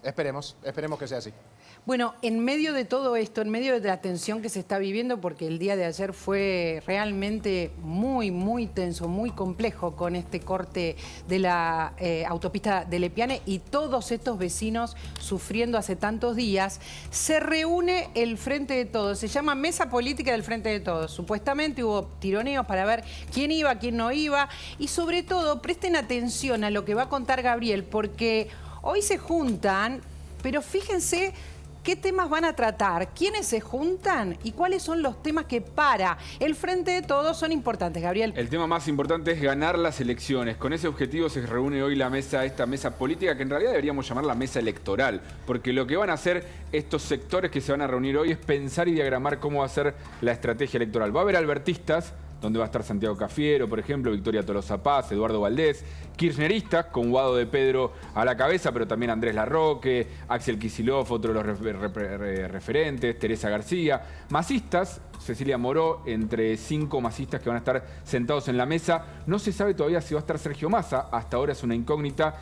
Esperemos que sea así. Bueno, en medio de todo esto, en medio de la tensión que se está viviendo, porque el día de ayer fue realmente muy tenso, muy complejo con este corte de la autopista de Lepiane y todos estos vecinos sufriendo hace tantos días, se reúne el Frente de Todos. Se llama Mesa Política del Frente de Todos. Supuestamente hubo tironeos para ver quién iba, quién no iba y sobre todo presten atención a lo que va a contar Gabriel, porque hoy se juntan, pero fíjense qué temas van a tratar, quiénes se juntan y cuáles son los temas que para el Frente de Todos son importantes, Gabriel. El tema más importante es ganar las elecciones. Con ese objetivo se reúne hoy esta mesa política, que en realidad deberíamos llamar la mesa electoral, porque lo que van a hacer estos sectores que se van a reunir hoy es pensar y diagramar cómo va a ser la estrategia electoral. Va a haber albertistas, donde va a estar Santiago Cafiero, por ejemplo, Victoria Tolosa Paz, Eduardo Valdés, kirchneristas, con Guado de Pedro a la cabeza, pero también Andrés Larroque, Axel Kicillof, otro de los referentes, Teresa García, masistas, Cecilia Moró, entre 5 masistas que van a estar sentados en la mesa. No se sabe todavía si va a estar Sergio Massa, hasta ahora es una incógnita,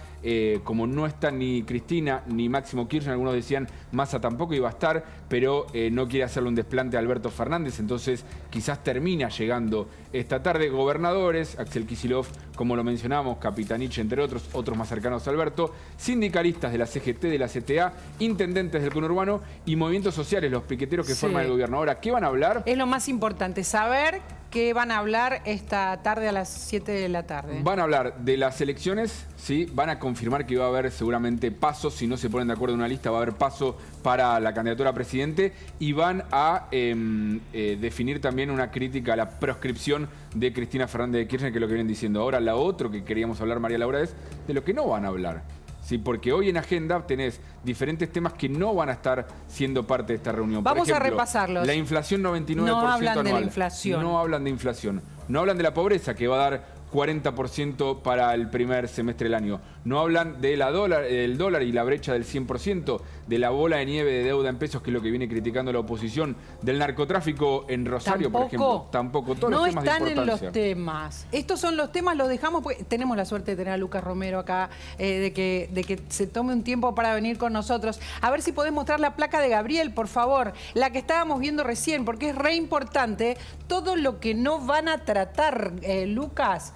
como no está ni Cristina ni Máximo Kirchner, algunos decían Massa tampoco iba a estar, pero no quiere hacerle un desplante a Alberto Fernández, entonces quizás termina llegando esta tarde. Gobernadores, Axel Kicillof, como lo mencionamos, Capitanich, entre otros más cercanos a Alberto, sindicalistas de la CGT, de la CTA, intendentes del conurbano y movimientos sociales, los piqueteros que forman el gobierno. Ahora, ¿qué van a hablar? Es lo más importante, saber qué van a hablar esta tarde a las 7 de la tarde. Van a hablar de las elecciones, ¿sí? Van a confirmar que va a haber seguramente pasos, si no se ponen de acuerdo en una lista, va a haber paso para la candidatura a presidente y van a definir también una crítica a la proscripción de Cristina Fernández de Kirchner, que es lo que vienen diciendo. Ahora, lo otro que queríamos hablar, María Laura, es de lo que no van a hablar. Sí, porque hoy en agenda tenés diferentes temas que no van a estar siendo parte de esta reunión. Vamos Por ejemplo, a repasarlos. La inflación 99% no hablan anual. de la inflación. No hablan de inflación. No hablan de la pobreza, que va a dar 40% para el primer semestre del año. No hablan de del dólar y la brecha del 100%, de la bola de nieve de deuda en pesos, que es lo que viene criticando la oposición, del narcotráfico en Rosario, por ejemplo. Tampoco. Todos los temas de importancia. No están en los temas. Estos son los temas, los dejamos, porque tenemos la suerte de tener a Lucas Romero acá, de que se tome un tiempo para venir con nosotros. A ver si podés mostrar la placa de Gabriel, por favor, la que estábamos viendo recién, porque es re importante todo lo que no van a tratar, Lucas.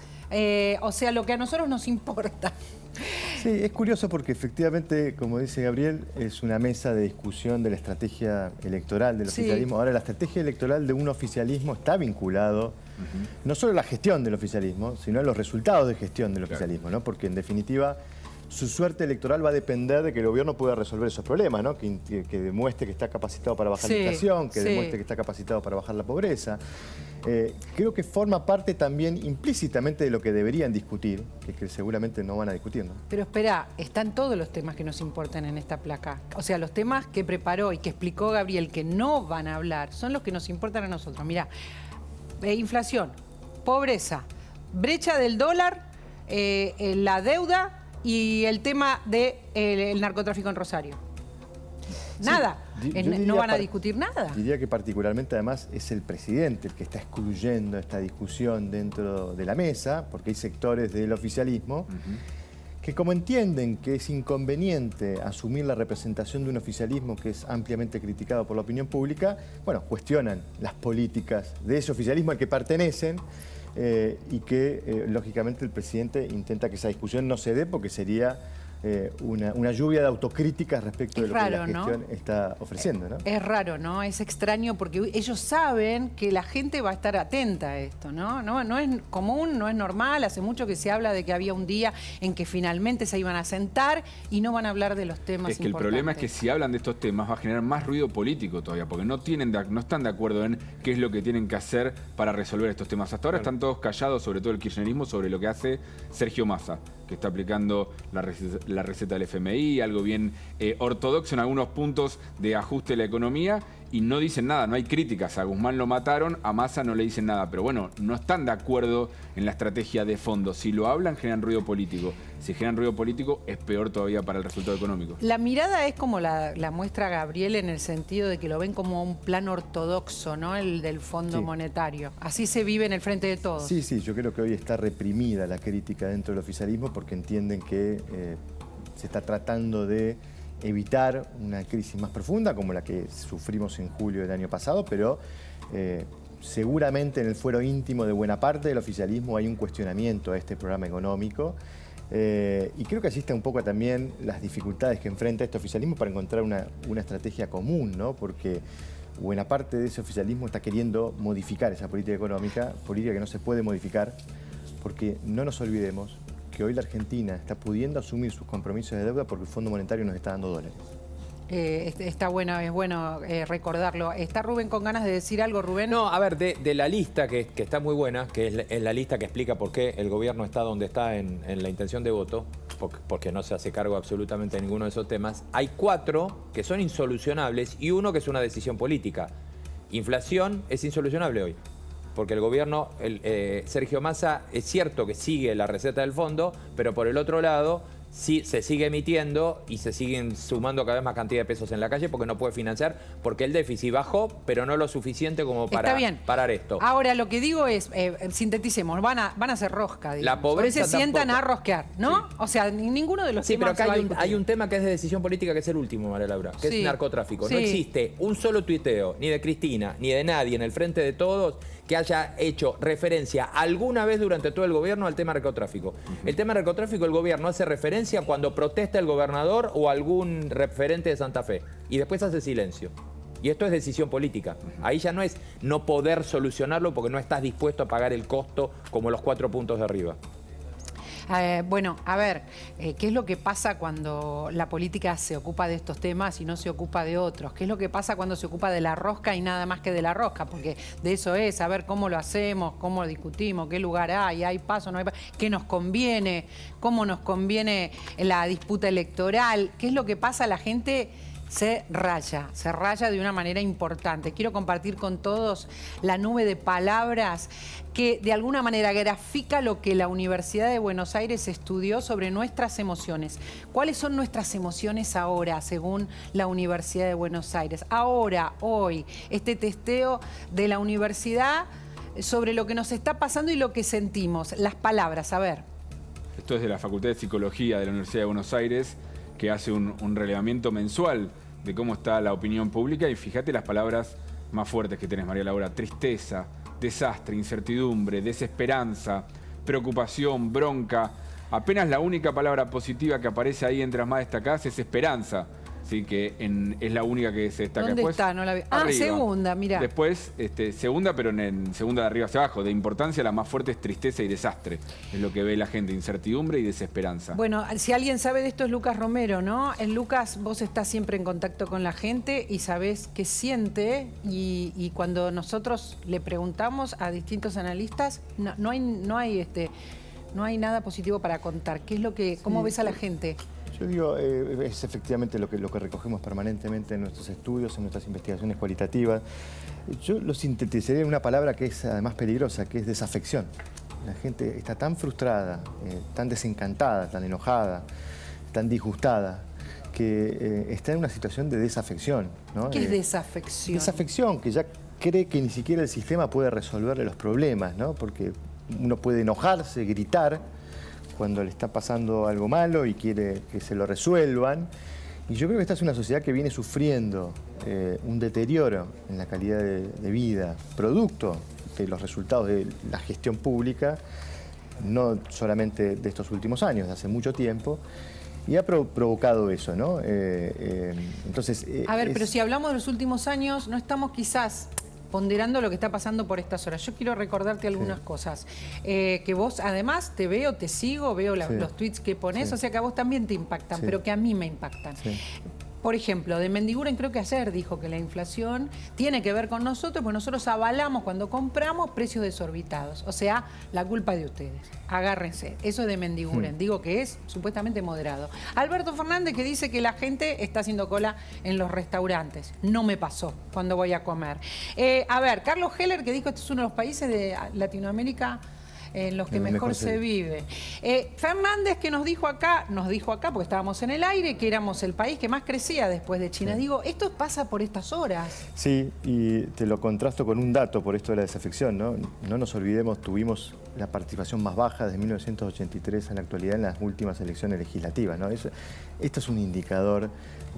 O sea, lo que a nosotros nos importa. Sí, es curioso porque efectivamente, como dice Gabriel, es una mesa de discusión de la estrategia electoral del oficialismo. Ahora, la estrategia electoral de un oficialismo está vinculado no solo a la gestión del oficialismo, sino a los resultados de gestión del oficialismo, ¿no? Porque en definitiva su suerte electoral va a depender de que el gobierno pueda resolver esos problemas, ¿no? Que demuestre que está capacitado para bajar la inflación, que demuestre que está capacitado para bajar la pobreza. Creo que forma parte también implícitamente de lo que deberían discutir, que seguramente no van a discutir, ¿no? Pero espera, están todos los temas que nos importan en esta placa. O sea, los temas que preparó y que explicó Gabriel que no van a hablar son los que nos importan a nosotros. Mirá, inflación, pobreza, brecha del dólar, la deuda y el tema del narcotráfico en Rosario. Nada, no van a discutir nada. Diría que particularmente además es el presidente el que está excluyendo esta discusión dentro de la mesa, porque hay sectores del oficialismo que, como entienden que es inconveniente asumir la representación de un oficialismo que es ampliamente criticado por la opinión pública, bueno, cuestionan las políticas de ese oficialismo al que pertenecen, y que lógicamente el presidente intenta que esa discusión no se dé porque sería una lluvia de autocríticas respecto de lo que la gestión está ofreciendo, ¿no? Es raro, ¿no? Es extraño porque ellos saben que la gente va a estar atenta a esto, ¿no? No es común, no es normal. Hace mucho que se habla de que había un día en que finalmente se iban a sentar y no van a hablar de los temas importantes. Es que el problema es que si hablan de estos temas va a generar más ruido político todavía, porque no están de acuerdo en qué es lo que tienen que hacer para resolver estos temas. Hasta ahora están todos callados, sobre todo el kirchnerismo, sobre lo que hace Sergio Massa, que está aplicando la receta del FMI, algo bien ortodoxo en algunos puntos de ajuste de la economía, y no dicen nada, no hay críticas. A Guzmán lo mataron, a Massa no le dicen nada, pero bueno, no están de acuerdo en la estrategia de fondo. Si lo hablan, generan ruido político. Si generan ruido político, es peor todavía para el resultado económico. La mirada es como la muestra Gabriel, en el sentido de que lo ven como un plan ortodoxo, ¿no? El del Fondo Monetario. Así se vive en el Frente de Todos. Sí, yo creo que hoy está reprimida la crítica dentro del oficialismo porque entienden que se está tratando de evitar una crisis más profunda como la que sufrimos en julio del año pasado, pero seguramente en el fuero íntimo de buena parte del oficialismo hay un cuestionamiento a este programa económico. Y creo que así está un poco también las dificultades que enfrenta este oficialismo para encontrar una estrategia común, ¿no? Porque buena parte de ese oficialismo está queriendo modificar esa política económica, política que no se puede modificar, porque no nos olvidemos que hoy la Argentina está pudiendo asumir sus compromisos de deuda porque el Fondo Monetario nos está dando dólares. Está bueno, es bueno recordarlo. ¿Está Rubén con ganas de decir algo, Rubén? No, a ver, de la lista que está muy buena, que es la lista que explica por qué el gobierno está donde está en la intención de voto, porque no se hace cargo absolutamente de ninguno de esos temas, hay 4 que son insolucionables y uno que es una decisión política. Inflación es insolucionable hoy, porque el gobierno, Sergio Massa, es cierto que sigue la receta del fondo, pero por el otro lado sí, se sigue emitiendo y se siguen sumando cada vez más cantidad de pesos en la calle porque no puede financiar, porque el déficit bajó, pero no lo suficiente como para parar esto. Ahora, lo que digo es, sinteticemos, van a hacer rosca, digamos. La pobreza hoy se sientan tampoco. a rosquear, ¿no? Sí. O sea, ninguno de los Sí, temas pero acá hay un tema que es de decisión política, que es el último, María Laura, que es narcotráfico. Sí. No existe un solo tuiteo, ni de Cristina, ni de nadie en el frente de todos, que haya hecho referencia alguna vez durante todo el gobierno al tema narcotráfico. El tema narcotráfico, el gobierno hace referencia cuando protesta el gobernador o algún referente de Santa Fe, y después hace silencio. Y esto es decisión política. Ahí ya no es no poder solucionarlo porque no estás dispuesto a pagar el costo como los 4 puntos de arriba. Bueno, a ver, ¿qué es lo que pasa cuando la política se ocupa de estos temas y no se ocupa de otros? ¿Qué es lo que pasa cuando se ocupa de la rosca y nada más que de la rosca? Porque de eso es, a ver cómo lo hacemos, cómo discutimos, qué lugar hay paso, no hay paso, qué nos conviene, cómo nos conviene la disputa electoral, qué es lo que pasa. La gente se raya de una manera importante. Quiero compartir con todos la nube de palabras que de alguna manera grafica lo que la Universidad de Buenos Aires estudió sobre nuestras emociones. ¿Cuáles son nuestras emociones ahora, según la Universidad de Buenos Aires? Ahora, hoy, este testeo de la universidad sobre lo que nos está pasando y lo que sentimos. Las palabras, a ver. Esto es de la Facultad de Psicología de la Universidad de Buenos Aires, que hace un relevamiento mensual de cómo está la opinión pública, y fíjate las palabras más fuertes que tenés, María Laura: tristeza, desastre, incertidumbre, desesperanza, preocupación, bronca. Apenas la única palabra positiva que aparece ahí entre las más destacadas es esperanza. Sí, que es la única que se destaca. ¿Dónde después, está? No la vi. Arriba. Segunda, mira. Después, segunda, pero en segunda de arriba hacia abajo. De importancia, la más fuerte es tristeza y desastre. Es lo que ve la gente, incertidumbre y desesperanza. Bueno, si alguien sabe de esto es Lucas Romero, ¿no? Lucas, vos estás siempre en contacto con la gente y sabés qué siente, y cuando nosotros le preguntamos a distintos analistas, no hay nada positivo para contar. ¿Qué es lo que, cómo ves a la gente? Yo digo, es efectivamente lo que recogemos permanentemente en nuestros estudios, en nuestras investigaciones cualitativas. Yo lo sintetizaría en una palabra que es además peligrosa, que es desafección. La gente está tan frustrada, tan desencantada, tan enojada, tan disgustada, que está en una situación de desafección, ¿no? ¿Qué es desafección? Desafección, que ya cree que ni siquiera el sistema puede resolverle los problemas, ¿no? Porque uno puede enojarse, gritar cuando le está pasando algo malo y quiere que se lo resuelvan. Y yo creo que esta es una sociedad que viene sufriendo un deterioro en la calidad de vida, producto de los resultados de la gestión pública, no solamente de estos últimos años, de hace mucho tiempo, y ha provocado eso, ¿no? Entonces, a ver, pero si hablamos de los últimos años, no estamos quizás ponderando lo que está pasando por estas horas. Yo quiero recordarte algunas cosas. Que vos, además, te veo, te sigo, veo los tweets que pones, o sea que a vos también te impactan, pero que a mí me impactan. Por ejemplo, de Mendiguren creo que ayer dijo que la inflación tiene que ver con nosotros, porque nosotros avalamos cuando compramos precios desorbitados. O sea, la culpa es de ustedes. Agárrense. Eso es de Mendiguren. Digo que es supuestamente moderado. Alberto Fernández, que dice que la gente está haciendo cola en los restaurantes. No me pasó cuando voy a comer. A ver, Carlos Heller, que dijo que este es uno de los países de Latinoamérica en los que mejor se vive. Fernández, que nos dijo acá, porque estábamos en el aire, que éramos el país que más crecía después de China. Sí. Digo, esto pasa por estas horas. Sí, y te lo contrasto con un dato por esto de la desafección, ¿no? No nos olvidemos, tuvimos la participación más baja desde 1983 a la actualidad en las últimas elecciones legislativas, ¿no? Esto es un indicador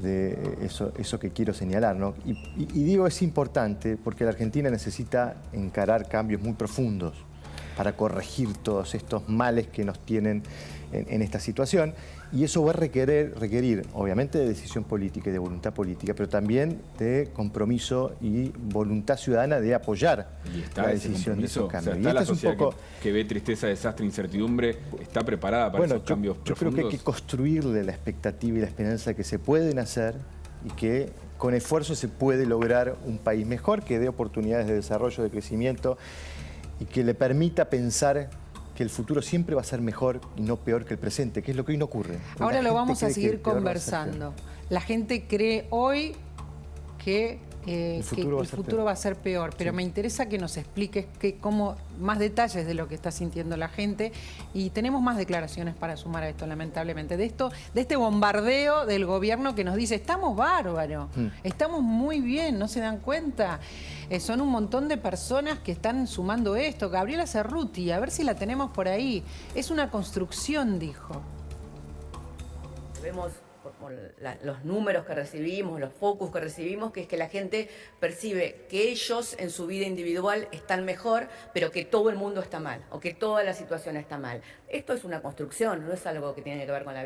de eso que quiero señalar, ¿no? Y digo, es importante porque la Argentina necesita encarar cambios muy profundos para corregir todos estos males que nos tienen en esta situación. Y eso va a requerir, obviamente, de decisión política y de voluntad política, pero también de compromiso y voluntad ciudadana de apoyar la decisión de esos cambios. O sea, está la sociedad que ve tristeza, desastre, incertidumbre, ¿está preparada para esos cambios profundos? Yo creo que hay que construirle la expectativa y la esperanza que se pueden hacer y que con esfuerzo se puede lograr un país mejor, que dé oportunidades de desarrollo, de crecimiento y que le permita pensar que el futuro siempre va a ser mejor y no peor que el presente, que es lo que hoy no ocurre. Ahora lo vamos a seguir conversando. La gente cree hoy que el futuro va a ser peor, pero sí. Me interesa que nos expliques más detalles de lo que está sintiendo la gente, y tenemos más declaraciones para sumar a esto, lamentablemente, de este bombardeo del gobierno que nos dice, estamos bárbaros, estamos muy bien, ¿no se dan cuenta? Son un montón de personas que están sumando esto. Gabriela Cerruti, a ver si la tenemos por ahí. Es una construcción, dijo. Vemos los números que recibimos, los focus que recibimos, que es que la gente percibe que ellos en su vida individual están mejor, pero que todo el mundo está mal, o que toda la situación está mal. Esto es una construcción, no es algo que tiene que ver con la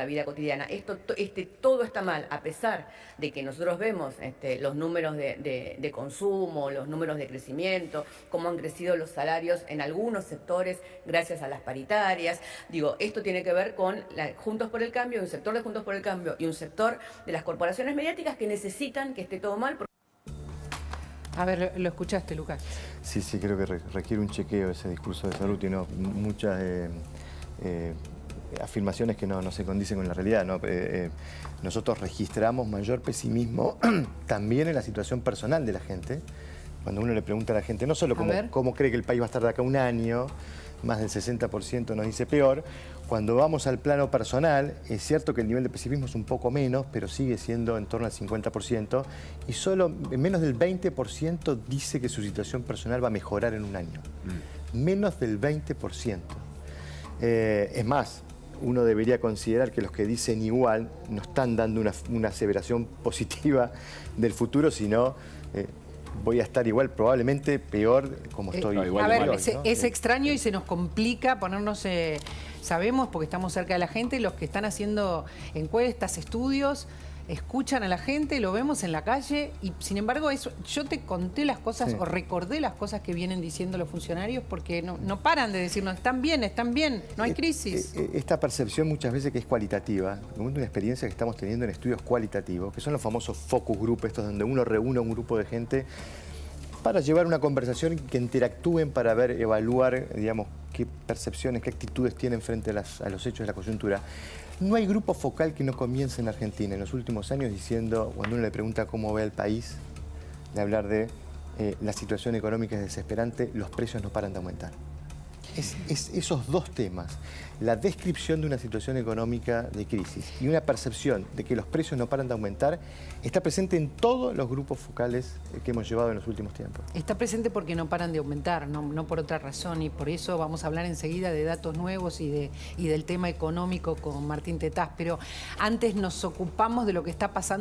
vida cotidiana. Todo está mal, a pesar de que nosotros vemos los números de consumo, los números de crecimiento, cómo han crecido los salarios en algunos sectores gracias a las paritarias. Digo, esto tiene que ver con Juntos por el Cambio, un sector de Juntos por el Cambio y un sector de las corporaciones mediáticas que necesitan que esté todo mal. A ver, ¿lo escuchaste, Lucas? Sí, creo que requiere un chequeo ese discurso de Cerruti, ¿no? Muchas afirmaciones que no se condicen con la realidad, ¿no? Nosotros registramos mayor pesimismo también en la situación personal de la gente. Cuando uno le pregunta a la gente, no solo cómo cree que el país va a estar de acá a un año, más del 60% nos dice peor. Cuando vamos al plano personal, es cierto que el nivel de pesimismo es un poco menos, pero sigue siendo en torno al 50%, y solo menos del 20% dice que su situación personal va a mejorar en un año. Menos del 20%. Es más, uno debería considerar que los que dicen igual no están dando una aseveración positiva del futuro, sino voy a estar igual, probablemente peor como estoy. A ver, ¿no? Es extraño y se nos complica ponernos... sabemos, porque estamos cerca de la gente, los que están haciendo encuestas, estudios, escuchan a la gente, lo vemos en la calle, y sin embargo yo te conté las cosas o recordé las cosas que vienen diciendo los funcionarios, porque no paran de decirnos, están bien, no hay crisis. Esta percepción muchas veces que es cualitativa, una experiencia que estamos teniendo en estudios cualitativos, que son los famosos focus group, estos donde uno reúne a un grupo de gente para llevar una conversación, que interactúen para evaluar, digamos, qué percepciones, qué actitudes tienen frente a los hechos de la coyuntura. No hay grupo focal que no comience en Argentina en los últimos años diciendo, cuando uno le pregunta cómo ve el país, de hablar de la situación económica es desesperante, los precios no paran de aumentar. Es esos dos temas, la descripción de una situación económica de crisis y una percepción de que los precios no paran de aumentar, está presente en todos los grupos focales que hemos llevado en los últimos tiempos. Está presente porque no paran de aumentar, no por otra razón, y por eso vamos a hablar enseguida de datos nuevos y del tema económico con Martín Tetaz, pero antes nos ocupamos de lo que está pasando